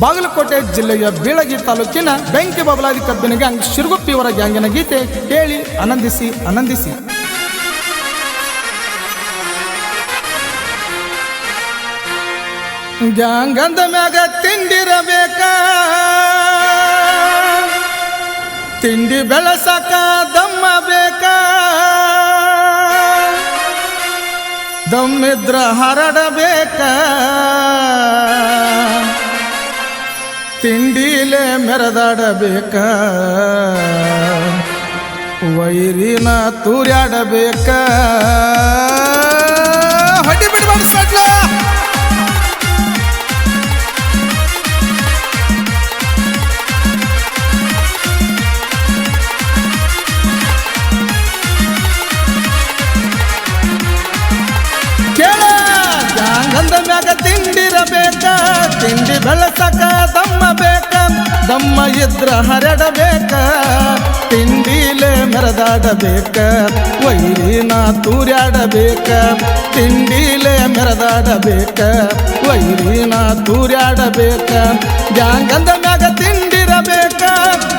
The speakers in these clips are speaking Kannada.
ಬಾಗಲಕೋಟೆ ಜಿಲ್ಲೆಯ ಬೀಳಗಿ ತಾಲೂಕಿನ ಬೆಂಕಿ ಬಬಲಾದಿ ಕಬ್ಬಿನ ಗ್ಯಾಂಗ್ ಶಿರಗುಪ್ಪಿಯವರ ಗ್ಯಾಂಗಿನ ಗೀತೆ ಕೇಳಿ ಆನಂದಿಸಿ ಆನಂದಿಸಿ. ಗ್ಯಾಂಗ್ ಅಂದ ಮ್ಯಾಗ ತಿಂಡಿರಬೇಕ, ತಿಂಡಿ ಬೆಳಸಕ ದಮ್ಮ ಬೇಕ, ದಮ್ಮಿದ್ರ ಹರಡಬೇಕ, ತಿಂಡಿಲೆ ಮೆರೆದಾಡಬೇಕ, ವೈರಿನ ತೂರ್ಯಾಡಬೇಕ. ಹೊಡಿ ಬಿಡಿ ಮಾಡಿಸ್ಲ ಗಂಧ ಮ್ಯಾಗ ತಿಂಡಿರಬೇಕ, ತಿಂಡಿ ಬೆಳಸಕ ದಮ್ಮ ಬೇಕ, ದಮ್ಮ ಇದ್ರ ಹರಡಬೇಕ, ತಿಂಡಿಲೆ ಮೆರೆದಾಡಬೇಕ, ವೈರಿನ ತೂರ್ಯಾಡಬೇಕ, ತಿಂಡಿಲೆ ಮೆರೆದಾಡಬೇಕ, ವೈರಿನ ತೂರ್ಯಾಡಬೇಕ. ಗ್ಯಾಂಗಂದ ಮ್ಯಾಗ ತಿಂಡಿರಬೇಕ,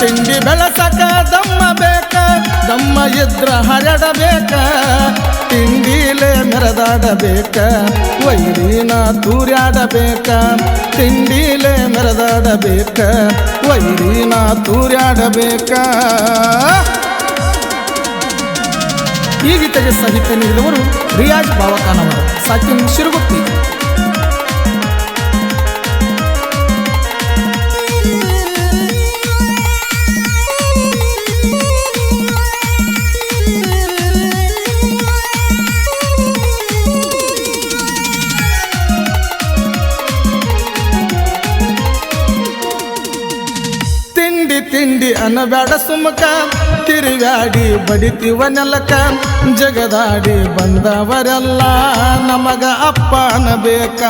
ತಿಂಡಿ ಬೆಳಸಕ ದಮ್ಮ ಬೇಕ, ದಮ್ಮ ಇದ್ರ ಹರಡಬೇಕ, ತಿಂಡಿಲೆ ಮೆರೆದಾಡಬೇಕ, ವೈರಿನ ತೂರ್ಯಾಡಬೇಕ, ತಿಂಡಿಲೆ ಮೆರೆದಾಡಬೇಕ, ವೈರಿನ ತೂರ್ಯಾಡಬೇಕ. ಈ ಗೀತೆಗೆ ಸಾಹಿತ್ಯ ನೀಡಿದವರು ರಿಯಾಜ್ ಬಾವಖಾನ್ ಅವರು, ಸಾಕಿನ್ ಶಿರಗುಪ್ಪಿ. ತಿಂಡಿ ಅನ್ನಬೇಡ ಸುಮಕ, ತಿರುಗಾಡಿ ಬಡಿತೀವ ನೆಲಕ, ಜಗದಾಡಿ ಬಂದವರೆಲ್ಲ ನಮಗ ಅಪ್ಪ ಅನ್ನಬೇಕ.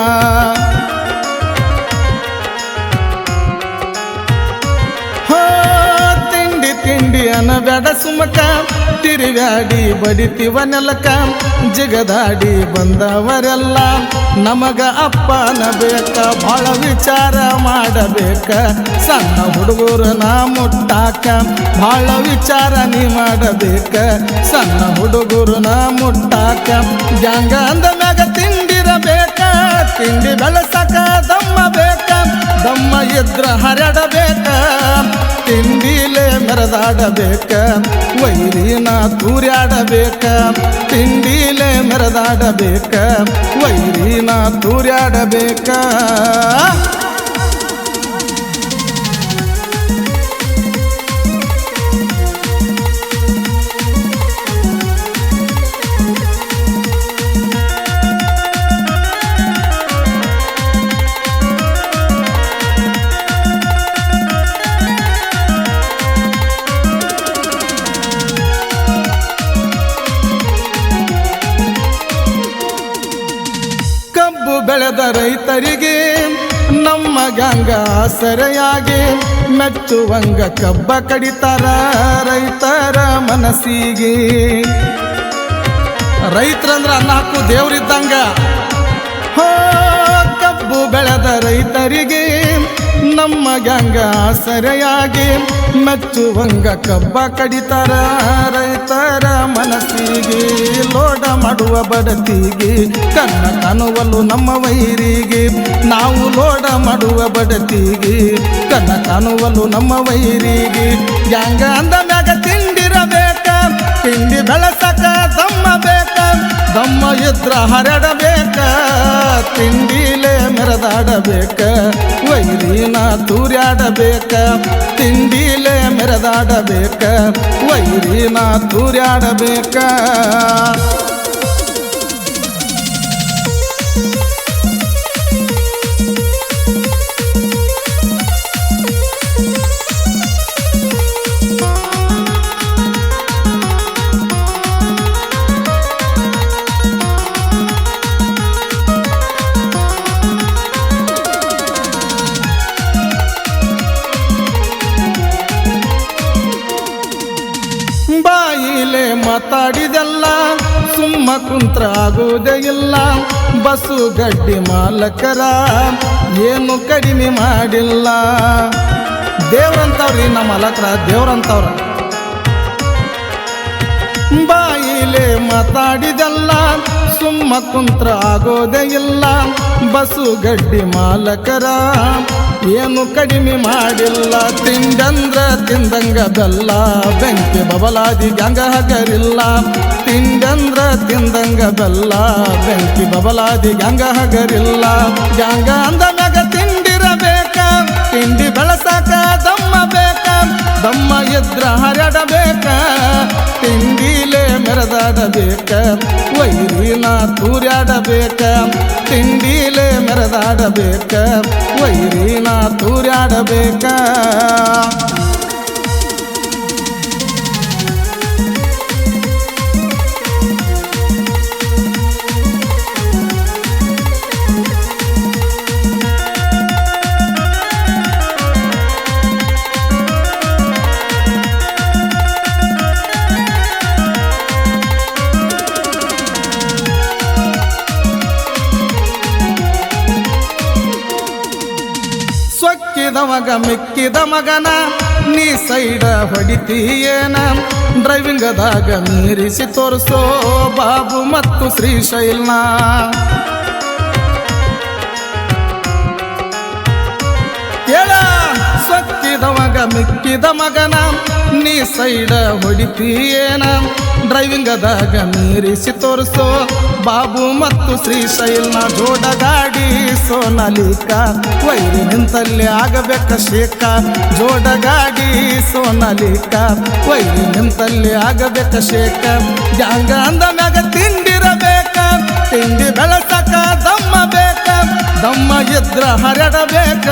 ತಿಂಡಿ ತಿಂಡಿ ಅನ್ನಬೇಡ ಸುಮಕ, ತಿರುಗಾಡಿ ಬಡಿತೀವ ನೆಲಕ, ಜಗದಾಡಿ ಬಂದವರೆಲ್ಲ ನಮಗ ಅಪ್ಪ ಅನ್ನಬೇಕ. ಭಾಳ ವಿಚಾರ ಮಾಡಬೇಕ, ಸಣ್ಣ ಹುಡುಗರನ ಮುಟ್ಟಾಕ, ಭಾಳ ವಿಚಾರ ನೀ ಮಾಡಬೇಕ, ಸಣ್ಣ ಹುಡುಗರನ ಮುಟ್ಟಾಕ. ಗ್ಯಾಂಗ ಅಂದ ಮ್ಯಾಗ ತಿಂಡಿರಬೇಕ, ತಿಂಡಿ ಬೆಳಸಕ ದಮ್ಮ ಬೇಕ, ದಮ್ಮ ಇದ್ರ ಹರಡಬೇಕ, ತಿಂಡಿಲೆ ಮೆರೆದಾಡಬೇಕ, ವೈರಿನ ತೂರ್ಯಾಡಬೇಕ, ತಿಂಡಿಲೆ ಮೆರೆದಾಡಬೇಕ, ವೈರಿನ ತೂರ್ಯಾಡಬೇಕ. ಬೆಳೆದ ರೈತರಿಗೆ ನಮ್ಮ ಗ್ಯಾಂಗ ಸೆರೆಯಾಗಿ, ಮೆಚ್ಚುವಂಗ ಕಬ್ಬ ಕಡಿತಾರ ರೈತರ ಮನಸ್ಸಿಗೆ. ರೈತರಂದ್ರ ಅನ್ನ ಹಾಕು ದೇವ್ರಿದ್ದಂಗ. ಕಬ್ಬು ಬೆಳೆದ ರೈತರಿಗೆ ನಮ್ಮ ಗ್ಯಾಂಗ ಸೆರೆಯಾಗಿ, ಮೆಚ್ಚುವಂಗ ಕಬ್ಬ ಕಡಿತಾರ ರೈತರ ಮನಸ್ಸಿಗೆ. ಲೋಡ ಮಾಡುವ ಬಡತಿಗೆ ಕನ್ನ ಕಾಣುವಲು ನಮ್ಮ ವೈರಿಗೆ, ನಾವು ಲೋಡ ಮಾಡುವ ಬಡತಿಗೆ ಕನ್ನ ಕಾಣುವಲು ನಮ್ಮ ವೈರಿಗೆ. ಗ್ಯಾಂಗ ಅಂದ ಮ್ಯಾಗ ತಿಂಡಿರಬೇಕ, ತಿಂಡಿ ಬೆಳಸಕ ದಮ್ಮ ಬೇಕ, ದಮ್ಮ ಇದ್ರ ಹರಡಬೇಕ, ತಿಂಡಿಲೆ ಮೆರೆದಾಡಬೇಕ, ವೈರಿನ ತೂರ್ಯಾಡಬೇಕ, ತಿಂಡಿಲೆ ಮೆರೆದಾಡಬೇಕ, ವೈರಿನ ತೂರ್ಯಾಡಬೇಕ. ಮಾತಾಡಿದೆಲ್ಲ ಸುಮ್ಮ ಕುಂತ್ರ ಆಗೋದೇ ಇಲ್ಲ ಬಸ್ಸು ಗಡ್ಡಿ ಮಾಲಕರ ಏನು ಕಡಿಮೆ ಮಾಡಿಲ್ಲ. ದೇವ್ರಂತವ್ರಿ ನಮ್ಮ ಮಾಲಕರ ದೇವ್ರಂತವ್ರ. ಬಾಯಿಲೆ ಮಾತಾಡಿದಲ್ಲ ಸುಮ್ಮ ಕುಂತ್ರ ಆಗೋದೇ ಇಲ್ಲ ಬಸ್ಸು ಗಡ್ಡಿ ಮಾಲಕರ ಏನು ಕಡಿಮೆ ಮಾಡಿಲ್ಲ. ತಿಂಡಂದ್ರ ತಿಂದಂಗ ಬೆಲ್ಲ ಬೆಂಕಿ ಬಬಲಾದಿ ಗ್ಯಾಂಗ ಹಗರಿಲ್ಲ. ತಿಂಡಂದ್ರ ತಿಂದಂಗ ಬೆಲ್ಲ ಬೆಂಕಿ ಬಬಲಾದಿ ಗ್ಯಾಂಗ ಹಗರಿಲ್ಲ. ಗ್ಯಾಂಗ ಅಂದ ಮ್ಯಾಗ ತಿಂಡಿರಬೇಕ ತಿಂಡಿ ಬೆಳಸಾಕ ದಮ್ಮ ಬೇಕ ದಮ್ಮ ಎದ್ರ ಹರಡಬೇಕ ತಿಂಡಿಲೆ ಮೆರೆದಾಡಬೇಕ ವೈರಿನ ತೂರ್ಯಾಡಬೇಕ ತಿಂಡಿಲೆ ಮೆರೆದಾಡಬೇಕ ವೈರಿನ ತೂರ್ಯಾಡಬೇಕ. ಸೊಕ್ಕಿದ ಮಗ ಮಿಕ್ಕಿದ ಮಗನ ನೀ ಸೈಡ ಹೊಡಿತೀಯೇನ ಡ್ರೈವಿಂಗದಾಗ ಮೀರಿಸಿ ತೋರಿಸೋ ಬಾಬು ಮತ್ತು ಶ್ರೀಶೈಲ್ನ. ಕೇಳ ಸೊಕ್ಕಿದ ಮಗ ಮಿಕ್ಕಿದ ಮಗನ ನೀ ಸೈಡ ಹೊಡಿತೀಯೇನ ಡ್ರೈವಿಂಗದಾಗ ಮೀರಿಸಿ ತೋರಿಸೋ ಬಾಬು ಮತ್ತು ಶ್ರೀಶೈಲ್ನ. ಜೋಡ ಗಾಡಿ ಸೋನಾಲಿಕ ವೈರಿ ನಿಂತಲ್ಲಿ ಆಗಬೇಕ ಶೇಕ. ಜೋಡ ಗಾಡಿ ಸೋನಾಲಿಕ ವೈರಿ ನಿಂತಲ್ಲಿ ಆಗಬೇಕ ಶೇಕ. ಗ್ಯಾಂಗ ಅಂದ ಮ್ಯಾಗ ತಿಂಡಿರಬೇಕ ತಿಂಡಿ ಬೆಳಸಕ ದಮ್ಮ ಬೇಕ ದಮ್ಮ ಎದ್ರ ಹರಡಬೇಕ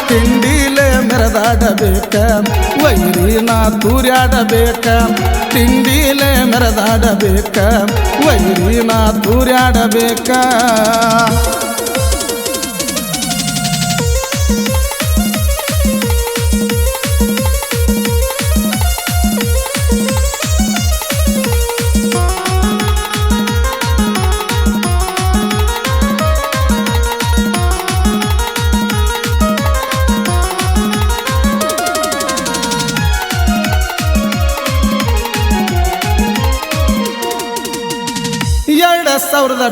ತಿಂಡಿಲೆ ಮೆರೆದಾಡಬೇಕ ವೈರಿನ ತೂರ್ಯಾಡಬೇಕ ತಿಂಡಿಲೆ ಮೆರೆದಾಡಬೇಕ ವೈರಿನ ತೂರ್ಯಾಡಬೇಕ.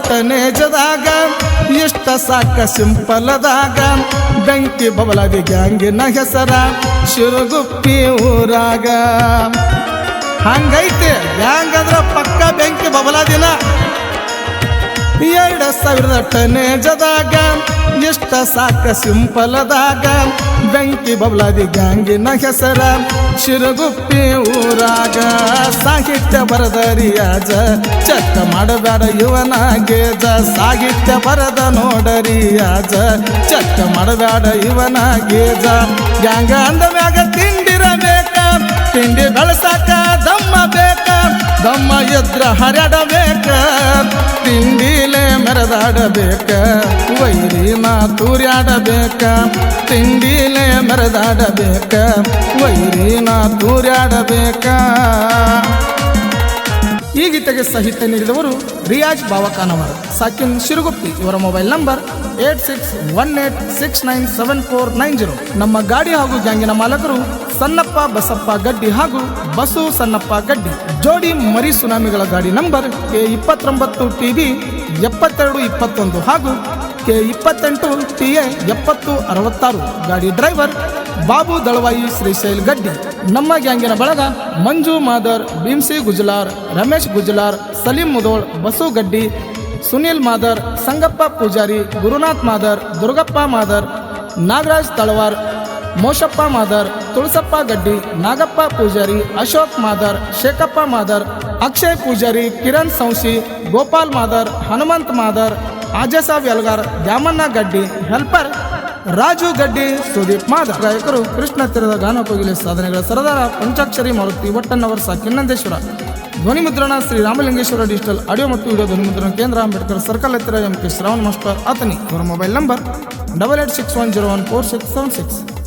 ಟನೇಜದಾಗ ಇಷ್ಟ ಸಾಕ ಸಿಂಪಲದಾಗ ಬೆಂಕಿ ಬಬಲಾದಿ ಗ್ಯಾಂಗಿನ ಹೆಸರ ಶಿರುಗುಪ್ಪಿ ಊರಾಗ. ಹಂಗೈತೆ ಗ್ಯಾಂಗ್ ಅದ್ರ ಪಕ್ಕ ಬೆಂಕಿ ಬಬಲಾದಿನ. 2000 ಟನೇಜದಾಗ ಇಷ್ಟ ಸಾಕ ಸಿಂಪಲದಾಗ ಬೆಂಕಿ ಬಬಲಾದಿ ಗ್ಯಾಂಗಿನ ಹೆಸರ ಶಿರುಗುಪ್ಪಿ ಊರಾಗ. ಸಾಹಿತ್ಯ ಬರದರಿಯಾಜ ಚಕ್ಕ ಮಾಡಬೇಡ ಇವನ ಗೇಜ ಸಾಹಿತ್ಯ ಬರದ ನೋಡರಿಯಾಜ ಚಕ್ಕ ಮಾಡಬೇಡ ಇವನ ಗೇಜ. ಗ್ಯಾಂಗ ಅಂದ ಮ್ಯಾಗ ತಿಂಡಿರಬೇಕ ತಿಂಡಿ ಬೆಳಸಾಕ ದಮ್ಮ ಬೇಕ ದಮ್ಮ ಎದ್ರ ಹರಡಬೇಕ ತಿಂಡಿಲೆ ಮೆರೆದಾಡಬೇಕ ವೈರಿನ ತೂರ್ಯಾಡಬೇಕ ತಿಂಡಿಲೆ ಮೆರೆದಾಡಬೇಕ ವೈರಿನ ತೂರ್ಯಾಡಬೇಕ. ಈ ಗೀತೆಗೆ ಸಾಹಿತ್ಯ ನೀಡಿದವರು ರಿಯಾಜ್ ಬಾವಕಾನವರ್ ಸಾಕಿನ್ ಶಿರುಗುಪ್ಪಿ. ಇವರ ಮೊಬೈಲ್ ನಂಬರ್ 8618697490. ನಮ್ಮ ಗಾಡಿ ಹಾಗೂ ಗ್ಯಾಂಗಿನ ಮಾಲಕರು ಸನ್ನಪ್ಪ ಬಸಪ್ಪ ಗಡ್ಡಿ ಹಾಗೂ ಬಸು ಸನ್ನಪ್ಪ ಗಡ್ಡಿ. ಜೋಡಿ ಮರಿ ಸುನಾಮಿಗಳ ಗಾಡಿ ನಂಬರ್ K29TB 7221 ಹಾಗೂ K28TA 7066. ಗಾಡಿ ಡ್ರೈವರ್ ಬಾಬು ದಳವಾಯಿ ಶ್ರೀಶೈಲ್ ಗಡ್ಡಿ. ನಮ್ಮ ಗ್ಯಾಂಗಿನ ಬಳಗ ಮಂಜು ಮಾದರ್, ಭೀಮ್ಸಿ ಗುಜಲಾರ್, ರಮೇಶ್ ಗುಜಲಾರ್, ಸಲೀಂ ಮುದೋಳ್, ಬಸು ಗಡ್ಡಿ, ಸುನಿಲ್ ಮಾದರ್, ಸಂಗಪ್ಪ ಪೂಜಾರಿ, ಗುರುನಾಥ್ ಮಾದರ್, ದುರ್ಗಪ್ಪ ಮಾದರ್, ನಾಗರಾಜ್ ತಳವಾರ್, ಮೋಶಪ್ಪ ಮಾದರ್, ತುಳಸಪ್ಪ ಗಡ್ಡಿ, ನಾಗಪ್ಪ ಪೂಜಾರಿ, ಅಶೋಕ್ ಮಾದರ್, ಶೇಖಪ್ಪ ಮಾದರ್, ಅಕ್ಷಯ್ ಪೂಜಾರಿ, ಕಿರಣ್ ಸೌಸಿ, ಗೋಪಾಲ್ ಮಾದರ್, ಹನುಮಂತ್ ಮಾದರ್, ಆಜಸಾಬ್ ಯಲ್ಗಾರ್, ದ್ಯಾಮಣ್ಣ ಗಡ್ಡಿ, ಹೆಲ್ಪರ್ ರಾಜು ಗಡ್ಡಿ, ಸುದೀಪ್ ಮಾದರ್. ಗಾಯಕರು ಕೃಷ್ಣ ತೀರದ ಗಾನಕೋಗಿಲೆ ಸಾಧನೆಗಳ ಸರದಾರ ಪಂಚಾಕ್ಷರಿ ಮಾರುತಿ ಒಟ್ಟನ್ನವರ್ ಸಾಕಿನ್ನಂದೇಶ್ವರ. ಧ್ವನಿ ಮುದ್ರಣ ಶ್ರೀ ರಾಮಲಿಂಗೇಶ್ವರ ಡಿಜಿಟಲ್ ಆಡಿಯೋ ಮತ್ತು ವಿಡಿಯೋ ಧ್ವನಿ ಮುದ್ರಣ ಕೇಂದ್ರ, ಅಂಬೇಡ್ಕರ್ ಸರ್ಕಲ್ ಹತ್ತಿರ, MK ಶ್ರಾವಣ್ ಮಾಸ್ಟರ್ ಆತನಿ. ಅವರ ಮೊಬೈಲ್ ನಂಬರ್ 8861014676.